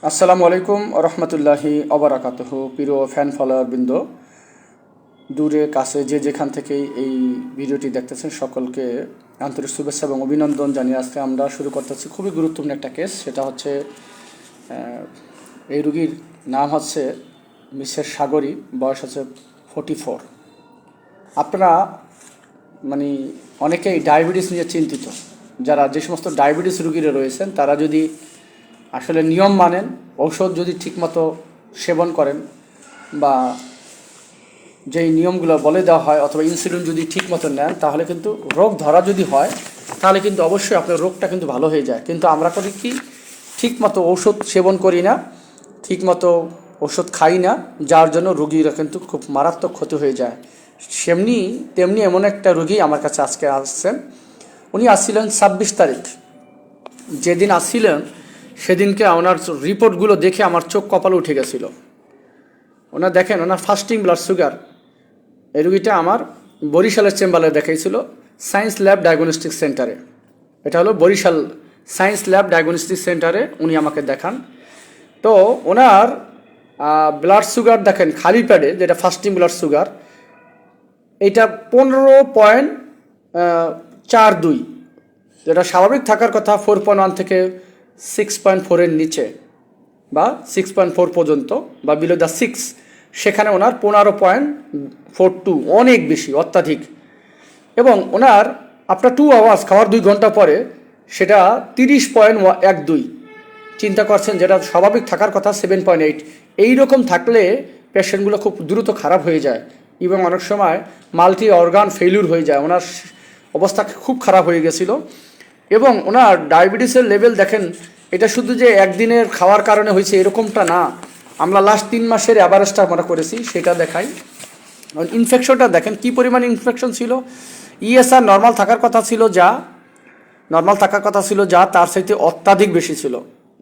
আসসালামু আলাইকুম রহমতুল্লাহি অবরাকাতুহ। প্রিয় ফ্যান ফলোয়ার বৃন্দ, দূরে কাছে যে যেখান থেকেই এই ভিডিওটি দেখতেছেন সকলকে আন্তরিক শুভেচ্ছা এবং অভিনন্দন জানিয়ে আজকে আমরা শুরু করতেছি খুবই গুরুত্বপূর্ণ একটা কেস। সেটা হচ্ছে এই রুগীর নাম হচ্ছে মিসেস সাগরী, বয়স হচ্ছে 44। আপনারা মানে অনেকেই ডায়াবেটিস নিয়ে চিন্তিত। যারা যে সমস্ত ডায়াবেটিস রুগীরা রয়েছেন তারা যদি আসলে নিয়ম মানেন, ঔষধ যদি ঠিকমতো সেবন করেন বা যেই নিয়মগুলো বলে দেওয়া হয় অথবা ইনসুলিন যদি ঠিকমতো নেন, তাহলে কিন্তু রোগ ধরা যদি হয় তাহলে কিন্তু অবশ্যই আপনার রোগটা কিন্তু ভালো হয়ে যায়। কিন্তু আমরা করি কি, ঠিকমতো ঔষধ সেবন করি না, ঠিকমতো ওষুধ খাই না, যার জন্য রুগীরা কিন্তু খুব মারাত্মক ক্ষতি হয়ে যায়। তেমনি এমন একটা রুগী আমার কাছে আজকে আসছেন। উনি আসছিলেন 26 তারিখ। যেদিন আসছিলেন সেদিনকে ওনার রিপোর্টগুলো দেখে আমার চোখ কপালে উঠে গেছিল। ওনার দেখেন, ওনার ফাস্টিং ব্লাড সুগার। এই রুগীটা আমার বরিশালের চেম্বারে দেখাইছিল, সায়েন্স ল্যাব ডায়াগনস্টিক সেন্টারে। এটা হলো বরিশাল সায়েন্স ল্যাব ডায়াগনস্টিক সেন্টারে উনি আমাকে দেখান। তো ওনার ব্লাড সুগার দেখেন খালি প্যাডে, যেটা ফাস্টিং ব্লাড সুগার, এইটা 15.42, যেটা স্বাভাবিক থাকার কথা 4.1 থেকে 6.4 নিচে বা 6.4 পর্যন্ত বা বিলো দ্য 6। সেখানে ওনার 15.42, অনেক বেশি, অত্যাধিক। এবং ওনার আফটার 2 আওয়ার্স, খাওয়ার 2 ঘন্টা পরে সেটা 30.12। চিন্তা করছেন, যেটা স্বাভাবিক থাকার কথা 7.8। এইরকম থাকলে পেশেন্টগুলো খুব দ্রুত খারাপ হয়ে যায় এবং অনেক সময় মাল্টি অর্গান ফেইলিউর হয়ে যায়। ওনার অবস্থা খুব খারাপ হয়ে গেছিলো। এবং ওনার ডায়াবেটিসের লেভেল দেখেন, এটা শুধু যে একদিনের খাওয়ার কারণে হয়েছে এরকমটা না। আমরা লাস্ট 3 মাসের অ্যাভারেজটা আমরা করেছি, সেটা দেখাই। ইনফেকশনটা দেখেন কী পরিমাণ ইনফেকশন ছিল। ইএসআর নর্মাল থাকার কথা ছিল যা তার সাথে অত্যাধিক বেশি ছিল।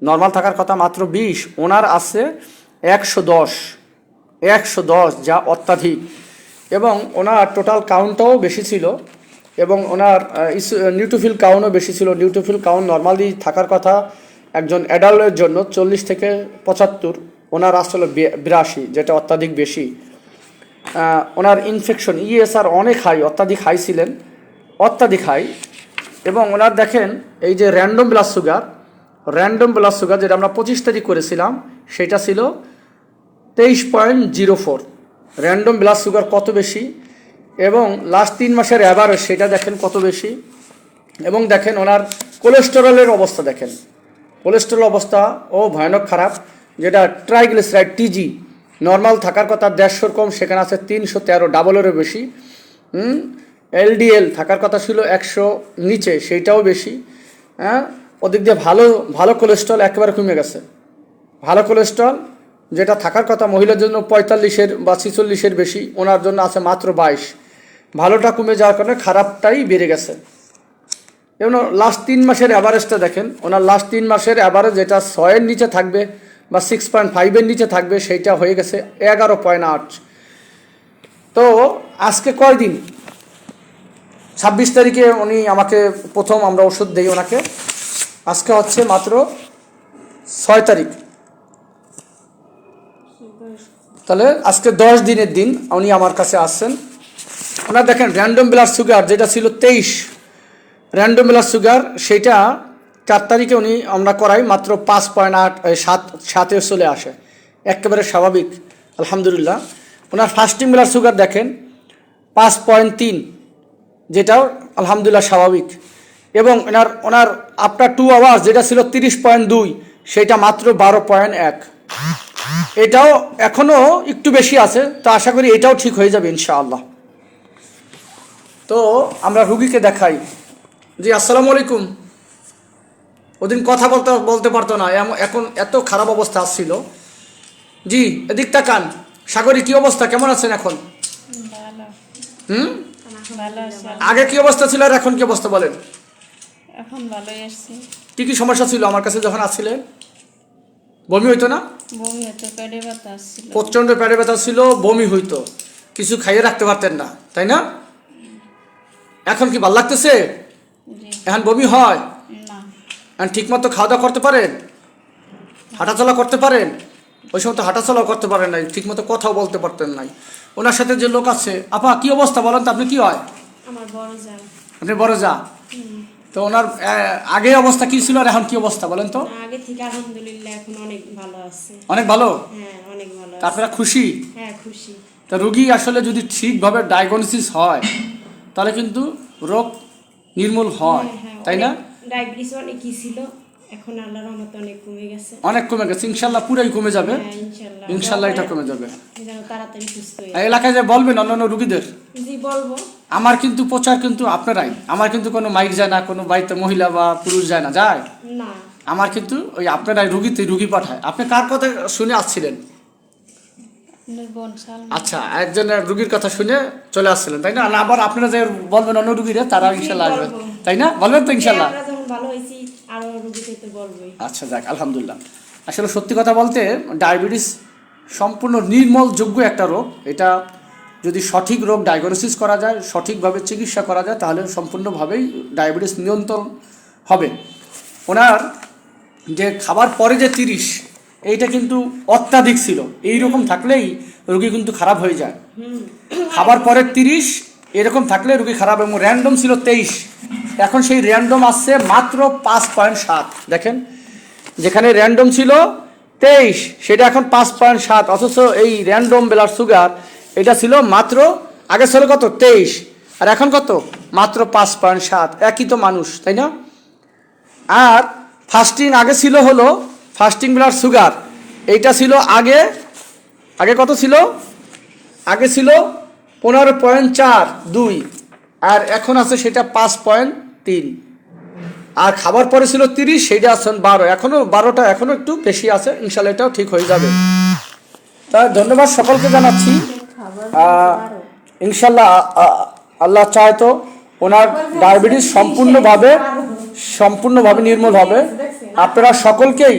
নর্মাল থাকার কথা মাত্র 20, ওনার আছে 110, যা অত্যাধিক। এবং ওনার টোটাল কাউন্টটাও বেশি ছিল এবং ওনার নিউট্রোফিল কাউন্টও বেশি ছিল। নিউট্রোফিল কাউন্ট নর্মালি থাকার কথা একজন অ্যাডাল্টের জন্য 40 থেকে 75, ওনার আসলে 82, যেটা অত্যাধিক বেশি। ওনার ইনফেকশন ইএসআর অনেক হাই, অত্যাধিক হাই ছিলেন, অত্যাধিক হাই। এবং ওনার দেখেন এই যে র্যান্ডম ব্লাড সুগার যেটা আমরা 25 তারিখ করেছিলাম, সেটা ছিল 23.04। র্যান্ডম ব্লাড সুগার কত বেশি, এবং লাস্ট 3 মাসের অ্যাভারেজ সেটা দেখেন কত বেশি। এবং দেখেন ওনার কোলেস্টেরলের অবস্থা, দেখেন কোলেস্টেরল অবস্থা ও ভয়ানক খারাপ, যেটা ট্রাইগ্লিসারাইড টিজি নর্মাল থাকার কথা 150 কম, সেখানে আছে 313, ডাবলেরও বেশি। এলডিএল থাকার কথা ছিল 100 নিচে, সেইটাও বেশি। হ্যাঁ, ওদিক দিয়ে ভালো কোলেস্ট্রল একেবারে কমে গেছে। ভালো কোলেস্ট্রল যেটা থাকার কথা মহিলার জন্য 45 বা 46 বেশি, ওনার জন্য আছে মাত্র 22। ভালোটা কমে যাওয়ার কারণে খারাপটাই বেড়ে গেছে। এবং লাস্ট 3 মাসের অ্যাভারেজটা দেখেন, ওনার লাস্ট 3 মাসের অ্যাভারেজ যেটা 6-এর নিচে থাকবে বা 6.5-এর নিচে থাকবে, সেইটা হয়ে গেছে 11.8। তো আজকে কয়দিন, 26 তারিখে উনি আমাকে প্রথম আমরা ওষুধ দিই ওনাকে। আজকে হচ্ছে মাত্র 6 তারিখ, তাহলে আজকে 10 দিনের দিন উনি আমার কাছে আসছেন। ওনার দেখেন র্যান্ডম ব্লাড সুগার যেটা ছিল 23, র্যান্ডম ব্লাড সুগার সেটা 4 তারিখে উনি আমরা করাই মাত্র 5.8 চলে আসে, একেবারে স্বাভাবিক, আলহামদুলিল্লাহ। ওনার ফাস্টিং ব্লাড সুগার দেখেন 5.3, যেটাও আলহামদুলিল্লাহ স্বাভাবিক। এবং ওনার আফটার 2 আওয়ার্স যেটা ছিল 30.2, সেটা মাত্র 12.1। এটাও এখনও একটু বেশি আছে, তো আশা করি এটাও ঠিক হয়ে যাবে ইনশাআল্লাহ। তো আমরা রুগীকে দেখাই। জি, আসসালামু আলাইকুম। ওদিন কথা বলতে পারতো না, এখন এত খারাপ অবস্থা আসছিল। জি, এদিক তাকান। সাগরী, কি অবস্থা, কেমন আছেন এখন? আগে কি অবস্থা ছিল আর এখন কি অবস্থা বলেন? এখন ভালোই আসছে। কি সমস্যা ছিল আমার কাছে যখন আসছিলেন? বমি হইতো না? বমি হতো, পেটে ব্যথা আসছিল। প্রচণ্ড পেটে ব্যথা ছিল, বমি হইতো, কিছু খাইয়ে রাখতে পারতেন না, তাই না? এখন কি ভালো লাগতেছে? এখন বমি হয় না। এখন ঠিকমতো খাওয়া দাওয়া করতে পারেন? হাঁটাচলা করতে পারেন? ওই সময় তো হাঁটাচলাও করতে পারেন নাই, ঠিকমতো কথাও বলতে পারতেন নাই। ওনার সাথে যে লোক আছে, আপা কি অবস্থা বলেন তো, আপনি কি হয়? আমার বড় যা। আপনি বড় যা। তো ওনার আগে অবস্থা কি ছিল আর এখন কি অবস্থা বলেন তো? আগে থেকে আলহামদুলিল্লাহ এখন অনেক ভালো আছে। অনেক ভালো? হ্যাঁ, অনেক ভালো তা আপনারা খুশি? হ্যাঁ, খুশি। তা রোগী আসলে যদি ঠিকভাবে ডায়াগনোসিস হয় তাহলে কিন্তু রোগ নির্মূল হয়, তাই না? ডায়াবেটিস অনেকই ছিল, এখন আল্লাহর রহমতে অনেক কমে গেছে। অনেক কমে গেছে, ইনশাল্লাহ পুরাই কমে যাবে। হ্যাঁ, ইনশাআল্লাহ। ইনশাল্লাহ এটা কমে যাবে। যেন তাড়াতাড়ি সুস্থ হয়ে এই এলাকায় যে বলবেন অন্যান্য রুগীদের, জি বলবো। আমার কিন্তু প্রচার কিন্তু আপনারাই, আমার কিন্তু কোনো মাইক যায় না, কোনো বাড়িতে মহিলা বা পুরুষ যায় না, যায় না, আমার কিন্তু ওই আপনারাই রুগী পাঠায়। আপনি কার কথা শুনে আসছিলেন? আপনার বোন সালমা। আচ্ছা, একজনের রুগীর কথা শুনে চলে আসছিলেন, তাই না? আর আবার আপনারা যে বলবেন অন্য রুগীরা, তারা ইনশাল্লাহ আসবে, তাই না? বলবেন তো ইনশাল্লাহ? আমরা যখন ভালো হয়েছি আরো রোগীকে তো বলবোই। আচ্ছা, যাক আলহামদুলিল্লাহ। আসলে সত্যি কথা বলতে ডায়াবেটিস সম্পূর্ণ নির্মূলযোগ্য একটা রোগ। এটা যদি সঠিক রোগ ডায়াগনোসিস করা যায়, সঠিকভাবে চিকিৎসা করা যায়, তাহলে সম্পূর্ণভাবেই ডায়াবেটিস নিয়ন্ত্রণ হবে। ওনার যে খাবার পরে যে 30, এইটা কিন্তু অত্যাধিক ছিল। এইরকম থাকলেই রোগী কিন্তু খারাপ হয়ে যায়। খাবার পরে 30 এরকম থাকলে রোগী খারাপ, এবং র্যান্ডম ছিল 23, এখন সেই র্যান্ডম আসছে মাত্র 5.7। দেখেন, যেখানে র্যান্ডম ছিল 23 সেটা এখন 5.7, অথচ এই র্যান্ডম ব্লাড সুগার এটা ছিল মাত্র, আগে ছিল কত 23 আর এখন কত মাত্র 5.7, একই তো মানুষ, তাই না? আর ফাস্টিং আগে ছিল হলো ফাস্টিং ব্লাড সুগার, এইটা ছিল আগে কত ছিল? আগে ছিল 15.42 আর এখন আছে সেটা 5.3। আর খাবার পরে ছিল 30, সেইটা আছেন 12, এখনো 12টা এখনো একটু বেশি আছে, ইনশাল্লাহ এটাও ঠিক হয়ে যাবে। তাই ধন্যবাদ সকলকে জানাচ্ছি। ইনশাল্লাহ আল্লাহ চায় তো ওনার ডায়াবেটিস সম্পূর্ণভাবে নির্মূল হবে। আপনারা সকলকেই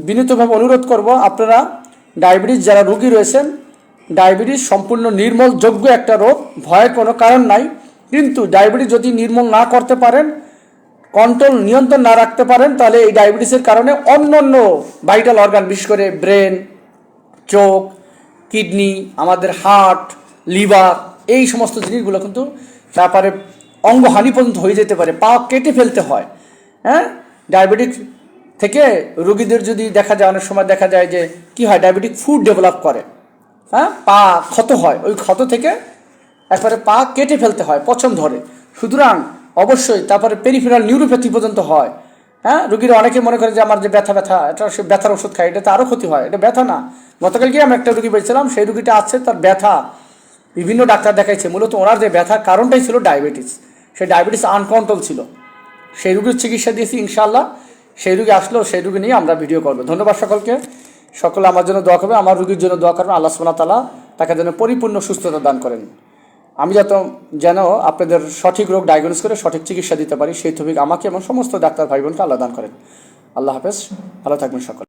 বিনীতভাবে অনুরোধ করব, আপনারা ডায়াবেটিস যারা রোগী রয়েছেন, ডায়াবেটিস সম্পূর্ণ নির্মূলযোগ্য একটা রোগ, ভয়ের কোনো কারণ নাই। কিন্তু ডায়াবেটিস যদি নির্মূল না করতে পারেন, কন্ট্রোল নিয়ন্ত্রণ না রাখতে পারেন, তাহলে এই ডায়াবেটিসের কারণে অন্য ভাইটাল অর্গান, বিশেষ করে ব্রেন, চোখ, কিডনি, আমাদের হার্ট, লিভার, এই সমস্ত জিনিসগুলো কিন্তু ব্যাপারে অঙ্গহানি পর্যন্ত হয়ে যেতে পারে, পা কেটে ফেলতে হয়। হ্যাঁ, ডায়াবেটিক থেকে রোগীদের যদি দেখা যায়, অনেক সময় দেখা যায় যে কি হয়, ডায়াবেটিক ফুড ডেভেলপ করে, হ্যাঁ, পা ক্ষত হয়, ওই ক্ষত থেকে একবারে পা কেটে ফেলতে হয়, পছন্দ ধরে। সুতরাং অবশ্যই তারপরে পেরিফেরাল নিউরোপ্যাথি পর্যন্ত হয়। হ্যাঁ, রোগীরা অনেকে মনে করে যে আমার যে ব্যথা এটা সে ব্যথার ওষুধ খায়, এটা তো আরও ক্ষতি হয়, এটা ব্যথা না। গতকালকে আমি একটা রোগী পেয়েছিলাম, সেই রোগীটা আছে, তার ব্যথা বিভিন্ন ডাক্তার দেখাইছে, মূলত ওনার যে ব্যথার কারণটাই ছিল ডায়াবেটিস। সেই ডায়াবেটিস আনকন্ট্রোল ছিল, সেই রোগীর চিকিৎসা দিয়েছি ইনশাআল্লাহ। সেই রোগী আসলো, সেই রোগী নিয়ে আমরা ভিডিও করবো। ধন্যবাদ সকলকে। সকলে আমার জন্য দোয়া করবে, আমার রোগীর জন্য দোয়া করবেন, আল্লাহ সুবহানাহু ওয়া তাআলা তাকে যেন পরিপূর্ণ সুস্থতা দান করেন। আমি যেন আপনাদের সঠিক রোগ ডায়াগনোস করে সঠিক চিকিৎসা দিতে পারি, সেই তৌফিক আমাকে এবং সমস্ত ডাক্তার ভাই বোনকে আল্লাহ দান করেন। আল্লাহ হাফেজ, ভালো থাকবেন সকল।